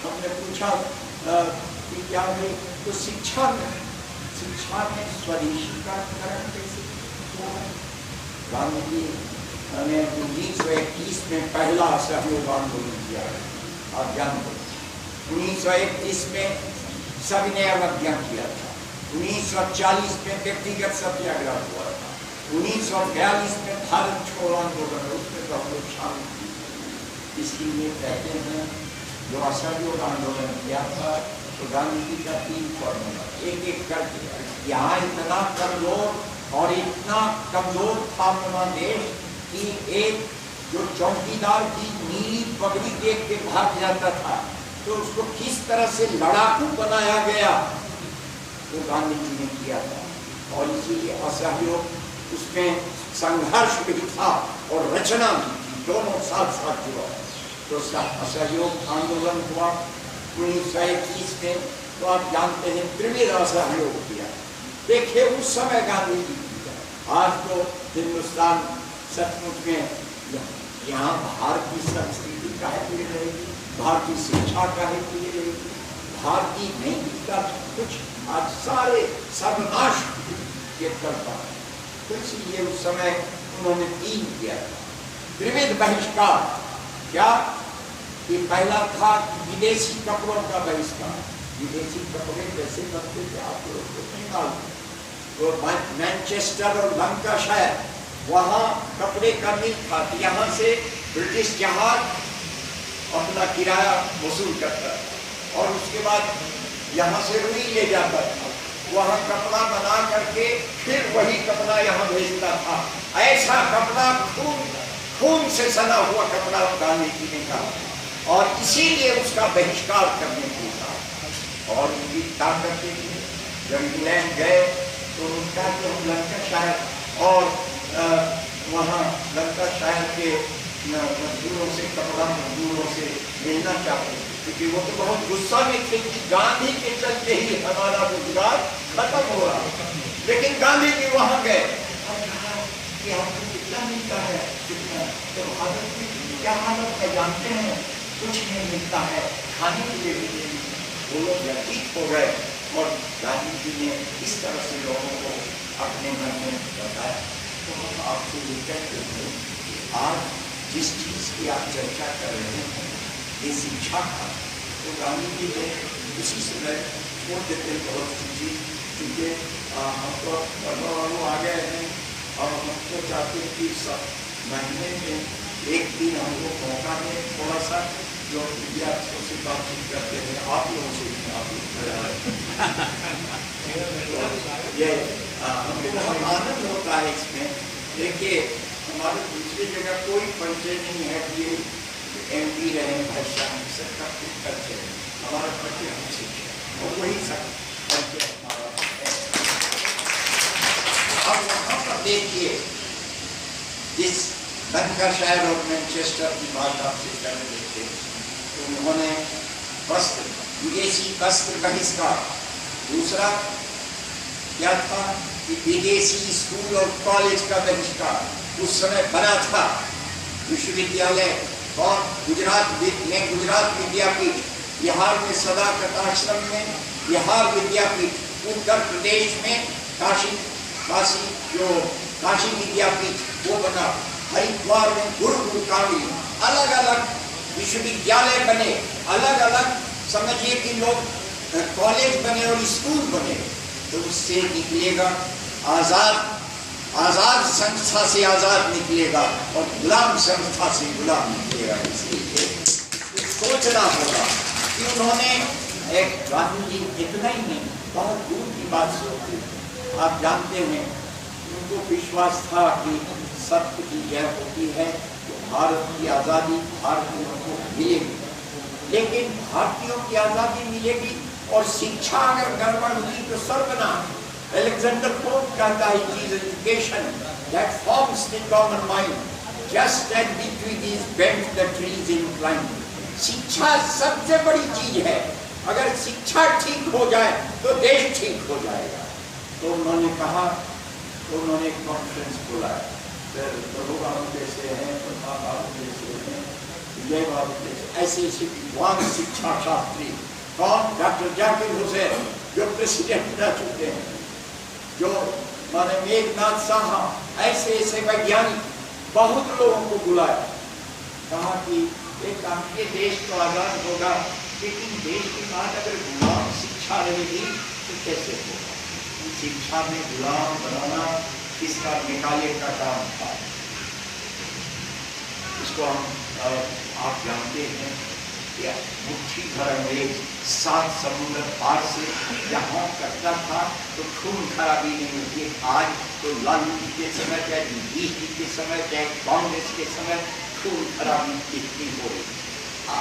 हमने पूछा कि क्या है, तो शिक्षा में स्वदेशी का करण कैसे हुआ? गांधी जी ने 1921 में पहला सहयोग आंदोलन किया, आप जानते हैं। 1931 में सविनय अवज्ञा किया था, 1940 में व्यक्तिगत सत्याग्रह हुआ था, 1942 में भारत छोड़ो आंदोलन, उसमें तो हम लोग शामिल थे। इसलिए कहते हैं जो असहयोग आंदोलन किया था तो गांधी जी का 3 फॉर्मूला एक एक करके, यहाँ इतना कमजोर और इतना कमजोर था अपना देश कि एक जो चौकीदार की नीली पगड़ी देख के भाग जाता था तो उसको किस तरह से लड़ाकू बनाया गया तो गांधी जी ने किया था। और इसीलिए असहयोग उसमें संघर्ष भी था और रचना भी थी, दोनों साथ साथ हुआ। तो असहयोग आंदोलन हुआ 1921 में, तो आप जानते हैं त्रिविध असहयोग किया, देखिए उस समय गांधी जी की, आज तो हिंदुस्तान सचमुच में यहाँ भारतीय संस्कृति काहे के लिए रहेगी, भारतीय शिक्षा काहे के लिए रहेगी, भारतीय नैतिकता कुछ आज सारे सर्वनाश के करता है। तो इसलिए उस समय उन्होंने 3 किया था त्रिविध बहिष्कार। क्या कि पहला था विदेशी कपड़ों का बहिष्कार। विदेशी कपड़े कैसे बनते थे आप लोग को नहीं मालूम। तो मैनचेस्टर और लंकाशायर वहाँ कपड़े का मिल था, यहाँ से ब्रिटिश जहाज अपना किराया वसूल करता और उसके बाद यहाँ से रुई ले जाता था, वहाँ कपड़ा बना करके फिर वही कपड़ा यहाँ भेजता था। ऐसा कपड़ा खून से सना हुआ कपड़ा गांधी जी ने कहा और इसीलिए उसका बहिष्कार करने को कहा। और उनकी ताकत देखिए, जब इंग्लैंड गए तो उनका जो लंकाशायर और वहाँ लंकाशायर के मजदूरों से कपड़ा मजदूरों से मिलना चाहते थे, क्योंकि वो तो बहुत गुस्सा में थे कि गांधी के चलते ही हमारा रोजगार खत्म हो रहा। लेकिन गांधी जी वहाँ गए और कहा कि आपको कितना मिलता है, कितना, तो भारत में क्या हालत है जानते हैं, कुछ नहीं मिलता है, खाने के लिए भी नहीं। वो लोग व्यतीत हो गए और गांधी जी ने इस तरह से लोगों को अपने मन में बताया। तो हम आपसे ये कहते हैं कि आज जिस चीज़ की आप चर्चा कर रहे हैं ये शिक्षा का, तो गांधी जी ने उसी समय छोड़ देते हैं बहुत सी चीज़, क्योंकि हम तो आ गए हैं और हम तो चाहते हैं कि सब महीने में एक दिन हमको मौका दें थोड़ा सा जो विद्यार्थियों से बातचीत करते हैं, आप लोगों से ये हमें बहुत आनंद होता है इसमें। देखिए हमारे दूसरी जगह कोई परिचय नहीं है कि MP रहे भाषा सबका कुछ परिचय, हमारा परिचय हमसे और वही सब परिचय हमारा है। अब वहाँ पर देखिए जिस लंकाशायर और मैनचेस्टर की बात आपसे कर रहे थे, तो उन्होंने वस्त्र विदेशी वस्त्र बहिष्कार। दूसरा क्या था कि विदेशी स्कूल और कॉलेज का बहिष्कार उस समय बना था। विश्वविद्यालय और गुजरात में गुजरात विद्यापीठ, बिहार में सदाकत आश्रम में बिहार विद्यापीठ, उत्तर प्रदेश में काशी जो काशी विद्यापीठ वो बना, हरिद्वार में गुरुकुल कामी, अलग अलग विश्वविद्यालय बने, अलग अलग समझिए कि लोग कॉलेज बने और स्कूल बने। तो उससे निकलेगा आजाद संस्था से आजाद निकलेगा और गुलाम संस्था से गुलाम निकलेगा। इसलिए सोचना होगा कि उन्होंने एक गांधी जी इतना ही नहीं बहुत दूर की बात सोची। आप जानते हैं उनको विश्वास था कि सत्य की जय होती है तो भारत की आज़ादी भारतीयों को मिलेगी, लेकिन भारतीयों की आज़ादी मिलेगी और शिक्षा अगर गड़बड़ हुई तो सर्वनाश। अलेक्जेंडर पोप कहता है it is education that forms the common mind, just as the trees bend the trees incline. शिक्षा सबसे बड़ी चीज है, अगर शिक्षा ठीक हो जाए तो देश ठीक हो जाएगा। तो उन्होंने कहा, तो उन्होंने एक कॉन्फ्रेंस बुलाया, फिर प्रभु बाबू जैसे हैं, प्रभा बाबू जैसे हैं, विजय बाबू जैसे ऐसे ऐसे विद्वान शिक्षा शास्त्री, कौन, डॉक्टर जाकिर हुसैन जो प्रेसिडेंट रह चुके हैं, जो माने मेघनाथ साहा, ऐसे ऐसे वैज्ञानिक बहुत लोगों को बुलाया। कहा कि एक आपके देश तो आजाद होगा, लेकिन देश के बाद अगर गुलाम शिक्षा रहेगी तो कैसे होगा। शिक्षा में गुलाम बनाना इसका निकाले का काम था। इसको हम आप जानते हैं या मुट्ठी भर अंग्रेज 7 समुद्र पार से यहाँ करता था तो खून खराबी नहीं होती। आज तो लालू जी के समय, चाहे नीतीश जी के समय, चाहे कांग्रेस के समय खून खराबी कितनी हो रही।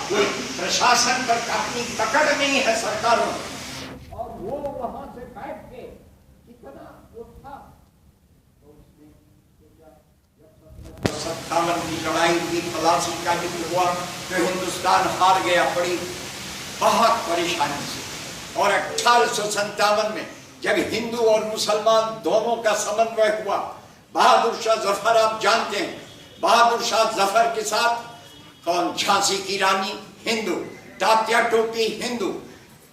कोई प्रशासन पर अपनी पकड़ नहीं है सरकारों, और वो वहां से बैठ के कितना वो था। 57 की लड़ाई की तलाशी का जिक्र हुआ तो हिंदुस्तान हार गया, बड़ी बहुत परेशानी से। और 1857 में जब हिंदू और मुसलमान दोनों का समन्वय हुआ, बहादुर शाह जफर आप जानते हैं, बहादुर शाह जफर के साथ कौन, झांसी की रानी हिंदू, तात्या टोपी हिंदू,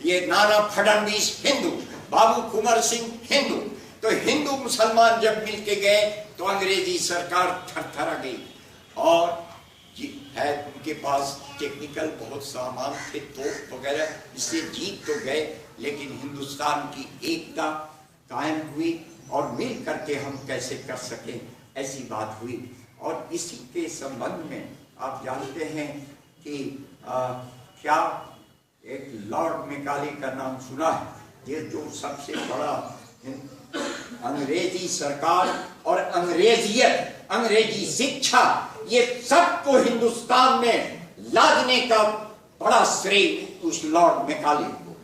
ये नाना फडणवीस हिंदू, बाबू कुंवर सिंह हिंदू। तो हिंदू मुसलमान जब मिलके गए तो अंग्रेजी सरकार थरथरा गई। और है उनके पास टेक्निकल बहुत सामान थे, तोप वगैरह, इससे जीत तो गए, लेकिन हिंदुस्तान की एकता कायम हुई और मिल करके हम कैसे कर सकें, ऐसी बात हुई। और इसी के संबंध में आप जानते हैं कि क्या एक लॉर्ड मैकाले का नाम सुना है, ये जो सबसे बड़ा अंग्रेजी सरकार और अंग्रेजियत, अंग्रेजी शिक्षा, ये सबको हिंदुस्तान में लादने का बड़ा श्रेय उस लॉर्ड मैकाले को।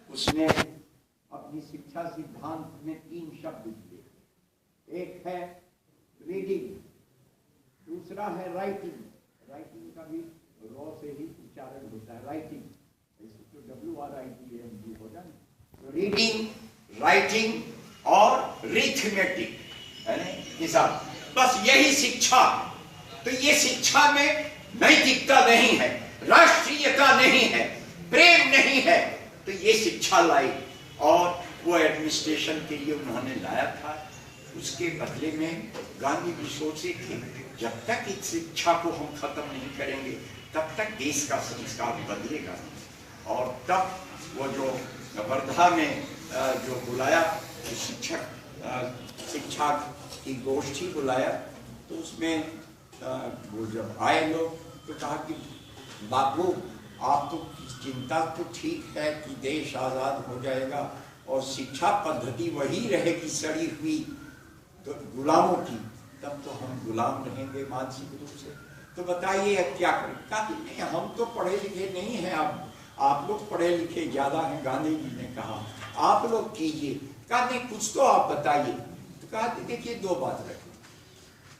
उसने अपनी शिक्षा सिद्धांत में 3 शब्द दिए, एक है रीडिंग, दूसरा है राइटिंग, राइटिंग का भी रॉ से ही उच्चारण होता है राइटिंग, तो WRITING होगा ना, रीडिंग, राइटिंग और रिथमेटिक, हिसाब, बस यही शिक्षा। तो ये शिक्षा में नैतिकता नहीं है, राष्ट्रीयता नहीं है, प्रेम नहीं है, तो ये शिक्षा लाई। और वो एडमिनिस्ट्रेशन के लिए उन्होंने लाया था। उसके बदले में गांधी जी सोचे थे जब तक इस शिक्षा को हम खत्म नहीं करेंगे तब तक देश का संस्कार बदलेगा। और तब वो जो वर्धा में जो बुलाया शिक्षा की गोष्ठी बुलाया, तो उसमें वो जब आए लोग तो कहा कि बापू आप तो चिंता तो ठीक है कि देश आज़ाद हो जाएगा और शिक्षा पद्धति वही रहेगी सड़ी हुई तो गुलामों की, तब तो हम गुलाम रहेंगे मानसिक रूप से। तो बताइए क्या करें? कहा कि नहीं, हम तो पढ़े लिखे नहीं हैं, आप लोग पढ़े लिखे ज़्यादा हैं। गांधी जी ने कहा आप लोग कीजिए। कहा नहीं, कुछ तो आप बताइए। तो कहा देखिए 2 बात रखिए,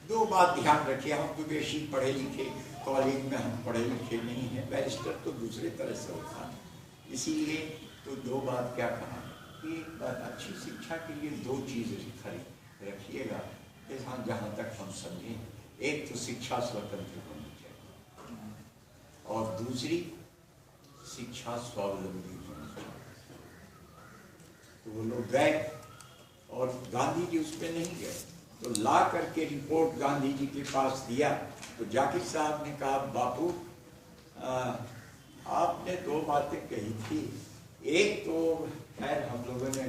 2 बात ध्यान रखिए, हम तो बेशी पढ़े लिखे, कॉलेज में हम पढ़े लिखे नहीं हैं, बैरिस्टर तो दूसरे तरह से होता है, इसीलिए तो 2 बात क्या कहा कि अच्छी शिक्षा के लिए 2 चीज़ें रखिएगा, जहाँ तक हम समझें। एक तो शिक्षा स्वतंत्र होनी चाहिए और दूसरी शिक्षा स्वावलंबी होनी चाहिए। तो वो लोग गए और गांधी जी उस पर नहीं गए, तो ला करके रिपोर्ट गांधी जी के पास दिया। तो जाकिर साहब ने कहा बापू आपने 2 बातें कही थी, एक तो खैर हम लोगों ने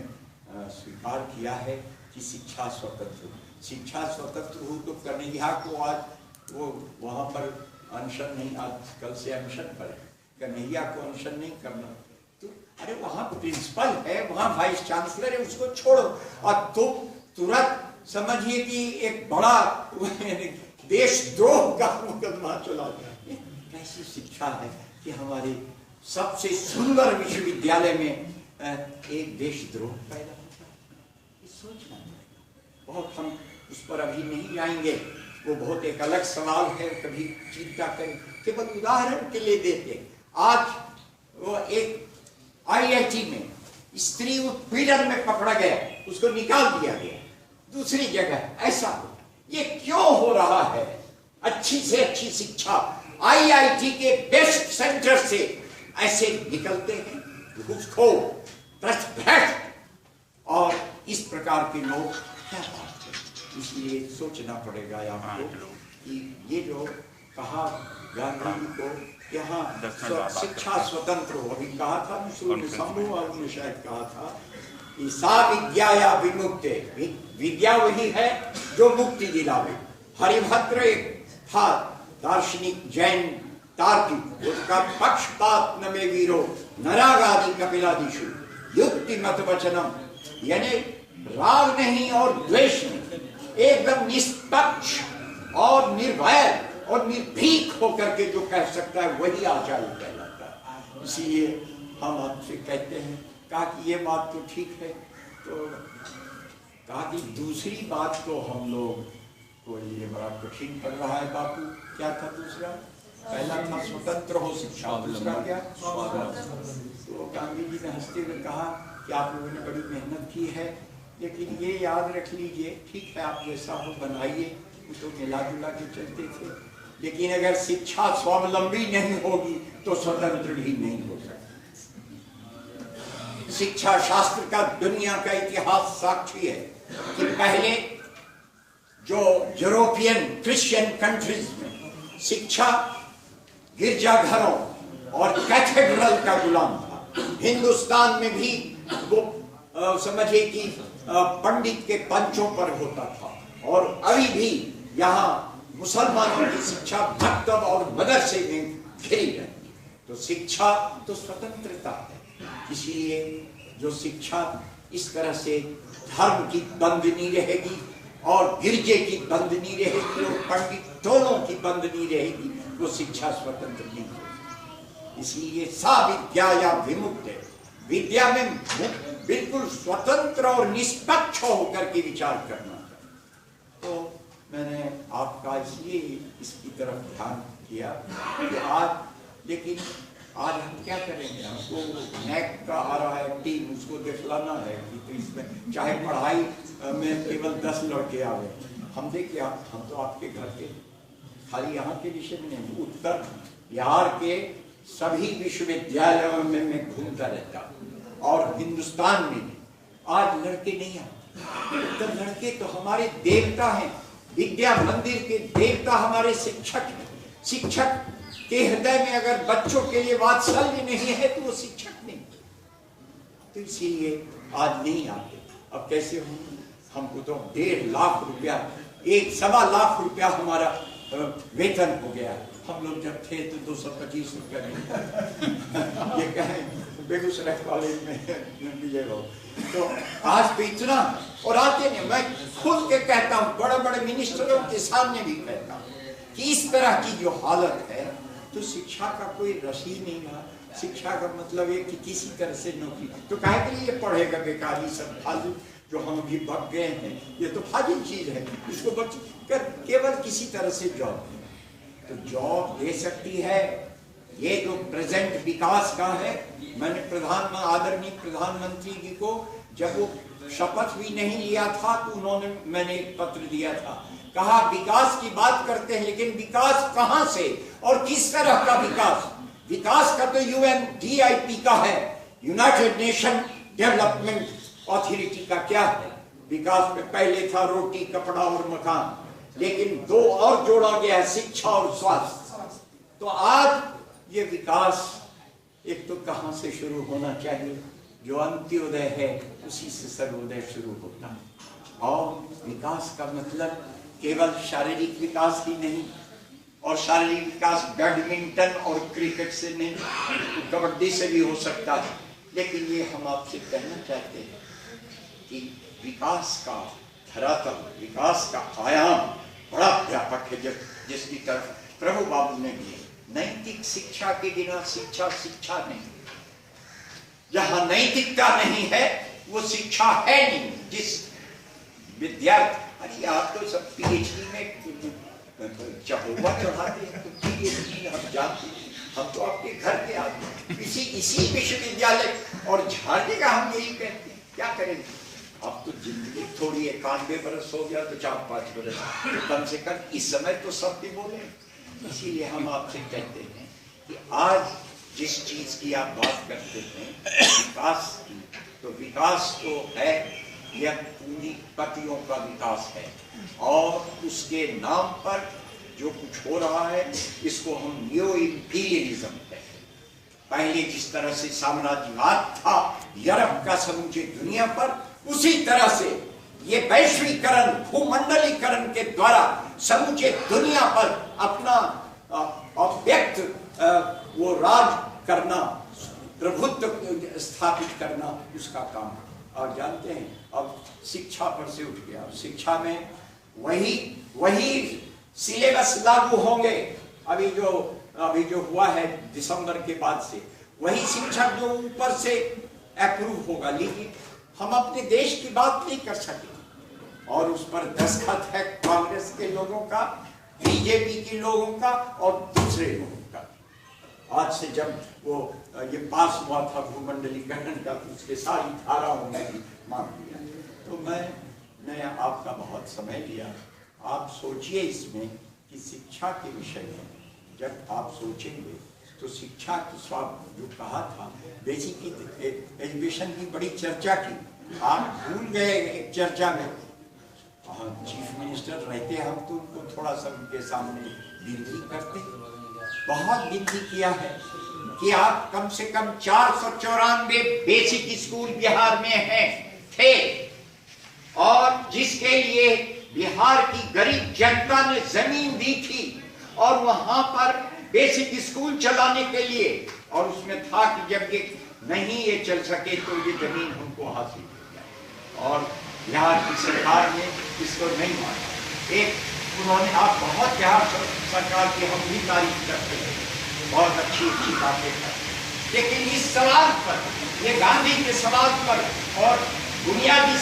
स्वीकार किया है कि शिक्षा स्वतंत्र, शिक्षा स्वतंत्र हो तो कन्हैया को आज वो वहाँ पर अनशन नहीं, आज कल से अनशन पर है, कन्हैया को अनशन नहीं करना। तो अरे वहाँ प्रिंसिपल है, वहाँ वाइस चांसलर है, उसको छोड़ो। और तुम तुरंत समझिए कि एक बड़ा देशद्रोह का मुकदमा चला गया। कैसी शिक्षा है कि हमारे सबसे सुंदर विश्वविद्यालय में एक देशद्रोह पैदा होता है, सोचना पड़ेगा। बहुत हम उस पर अभी नहीं जाएंगे, वो बहुत एक अलग सवाल है, कभी चिंता करें। केवल उदाहरण के लिए देते, आज वो एक IIT में स्त्री उत्पीड़न में पकड़ा गया, उसको निकाल दिया गया दूसरी जगह। ऐसा हो, ये क्यों हो रहा है? अच्छी से अच्छी शिक्षा IIT के बेस्ट सेंटर से ऐसे निकलते हैं घूसखोर, भ्रष्ट और इस प्रकार के लोग। क्या बात है? इसलिए सोचना पड़ेगा आपको कि ये जो कहा गांधी जी को यहाँ शिक्षा स्वतंत्र हो, अभी कहा था शंभू और ने शायद कहा था कि सा विद्या या विमुक्ति, विद्या वही है जो मुक्ति दिलावे। हरिभद्र एक था दार्शनिक जैन तार्किक, उसका पक्षपात न में वीरो नरागादि कपिलादिशु युक्ति मत वचनम, यानी राग नहीं और द्वेष नहीं, एकदम निष्पक्ष और निर्भय और निर्भीक होकर के जो कह सकता है वही आचार्य कहलाता है। इसलिए हम आपसे कहते हैं, कहा कि ये बात तो ठीक है, तो कहा कि दूसरी बात तो हम लोग को ये बड़ा कठिन पड़ रहा है बापू। क्या था दूसरा? पहला था स्वतंत्र हो शिक्षा, दूसरा क्या? तो गांधी जी ने हंसते हुए कहा कि आप लोगों ने बड़ी मेहनत की है, लेकिन ये याद रख लीजिए, ठीक है आप जैसा हो बनाइए, वो तो मिला जुला के चलते थे, लेकिन अगर शिक्षा स्वावलंबी नहीं होगी तो स्वतंत्र भी नहीं हो सकती। शिक्षा शास्त्र का दुनिया का इतिहास साक्षी है कि पहले जो यूरोपियन क्रिश्चियन कंट्रीज में शिक्षा गिरजाघरों और कैथेड्रल का गुलाम था, हिंदुस्तान में भी वो समझिए कि पंडित के पंचों पर होता था, और अभी भी यहाँ मुसलमानों की शिक्षा मकतब और मदरसे में घिरी रहती। तो शिक्षा तो स्वतंत्रता है, इसलिए जो शिक्षा इस तरह से धर्म की बंद नहीं रहेगी और गिरजे की बंद नहीं रहेगी और पंडित दोनों की बंद नहीं रहेगी, वो शिक्षा स्वतंत्र नहीं होगी। इसलिए सा विद्या या विमुक्त है, विद्या में बिल्कुल स्वतंत्र और निष्पक्ष होकर के विचार करना चाहिए। तो मैंने आपका इसलिए इसकी तरफ ध्यान किया कि आज, लेकिन आज हम क्या करेंगे, हमको नैक का आ रहा है टीम, उसको दिखलाना है कि तो इसमें चाहे पढ़ाई में केवल 10 लड़के आवे, हम देखिए हम तो आपके घर के, खाली यहाँ के विषय में नहीं, उत्तर बिहार के सभी विश्वविद्यालयों में मैं घूमता रहता और हिंदुस्तान में आज लड़के नहीं आते। तो लड़के तो हमारे देवता हैं, विद्या मंदिर के देवता हमारे शिक्षक हैं। शिक्षक के हृदय में अगर बच्चों के लिए वात्सल्य नहीं है तो वो शिक्षक नहीं, तो इसीलिए आज नहीं आते। अब कैसे होंगे, हमको तो 1.5 लाख रुपया, 1.25 लाख रुपया हमारा वेतन हो गया। हम लोग जब थे तो 225 रुपया मिलता। ये कहें बेगूसराय कॉलेज में विजय बाबू, तो आज भी इतना, और आते नहीं, मैं खुद के कहता हूँ, बड़े बड़े मिनिस्टरों के सामने भी कहता हूँ कि इस तरह की जो हालत है तो शिक्षा का कोई रस ही नहीं रहा। शिक्षा का मतलब है कि किसी तरह से नौकरी, तो काहे के लिए पढ़ेगा बेकारी, सब फाजिल जो हम भी भग गए हैं, ये तो फाजिल चीज है, इसको बच कर केवल किसी तरह से जॉब, तो जॉब दे सकती है। ये जो प्रेजेंट विकास का है, मैंने आदरणीय प्रधानमंत्री जी को जब वो शपथ भी नहीं लिया था तो मैंने एक पत्र दिया था, कहा विकास की बात करते हैं लेकिन विकास कहां से और किस तरह का विकास। विकास का तो UNDP का है, यूनाइटेड नेशन डेवलपमेंट अथॉरिटी का क्या है। विकास में पहले था रोटी कपड़ा और मकान, लेकिन 2 और जोड़ा गया है, शिक्षा और स्वास्थ्य। तो आज ये विकास एक तो कहां से शुरू होना चाहिए, जो अंत्योदय है उसी से सर्वोदय शुरू होता है। और विकास का मतलब केवल शारीरिक विकास ही नहीं, और शारीरिक विकास बैडमिंटन और क्रिकेट से नहीं, तो कबड्डी से भी हो सकता है। लेकिन ये हम आपसे कहना चाहते हैं कि विकास का धरातल, विकास का आयाम बड़ा व्यापक है, जिसकी तरफ प्रभु बाबू ने भी। नैतिक शिक्षा के बिना शिक्षा शिक्षा नहीं, जहां नैतिकता नहीं है वो शिक्षा है नहीं। जिस विद्यार्थी, अरे आप तो सब PhD में चहोबा चढ़ाते हैं, तो PhD हम जानते हैं, हम तो आपके घर के आदमी, इसी विश्वविद्यालय और झाड़ने का हम यही कहते हैं। क्या करेंगे, अब तो जिंदगी थोड़ी 91 बरस हो गया तो 4-5 बरस, तो कम से कम इस समय तो सत्य बोले। इसीलिए हम आपसे कहते हैं कि आज जिस चीज की आप बात करते हैं विकास की, तो विकास तो है, यह पूंजीपतियों का विकास है, और उसके नाम पर जो कुछ हो रहा है इसको हम न्यू इंपीरियलिज्म कहते हैं। पहले जिस तरह से साम्राज्यवाद था यूरोप का समूचे दुनिया पर, उसी तरह से ये वैश्वीकरण, भूमंडलीकरण के द्वारा समूचे दुनिया पर अपना अव्यक्त वो राज करना, प्रभुत्व स्थापित करना, उसका काम। और जानते हैं अब शिक्षा पर से उठ गया, शिक्षा में वही सिलेबस लागू होंगे। अभी जो हुआ है दिसंबर के बाद से, वही शिक्षक जो ऊपर से अप्रूव होगा, लेकिन हम अपने देश की बात नहीं कर सके, और उस पर दस्तखत है कांग्रेस के लोगों का, बीजेपी के लोगों का और दूसरे लोगों का। आज से जब वो ये पास हुआ था भूमंडलीकरण का, तो उसके सारी धाराओं में भी मांग लिया। तो मैंने आपका बहुत समय लिया। आप सोचिए इसमें कि शिक्षा के विषय में जब आप सोचेंगे तो शिक्षा की जो कहा था, बेसिक एजुकेशन की बड़ी चर्चा की, आप भूल गए एक चर्चा में। चीफ मिनिस्टर रहते हम तो उनको थोड़ा सा उनके सामने विनती करते, बहुत विनती किया है कि आप कम से कम 494 बेसिक स्कूल बिहार में हैं थे, और जिसके लिए बिहार की गरीब जनता ने जमीन दी थी, और वहां पर बेसिक स्कूल चलाने के लिए, और उसमें था कि जब ये नहीं ये चल सके तो ये जमीन हमको हासिल हो जाए, और बिहार की सरकार ने इसको नहीं माना। उन्होंने, आप बहुत बिहार सरकार की हम भी तारीफ करते हैं, बहुत अच्छी अच्छी बातें करते, लेकिन इस सवाल पर, ये गांधी के सवाल पर और बुनियादी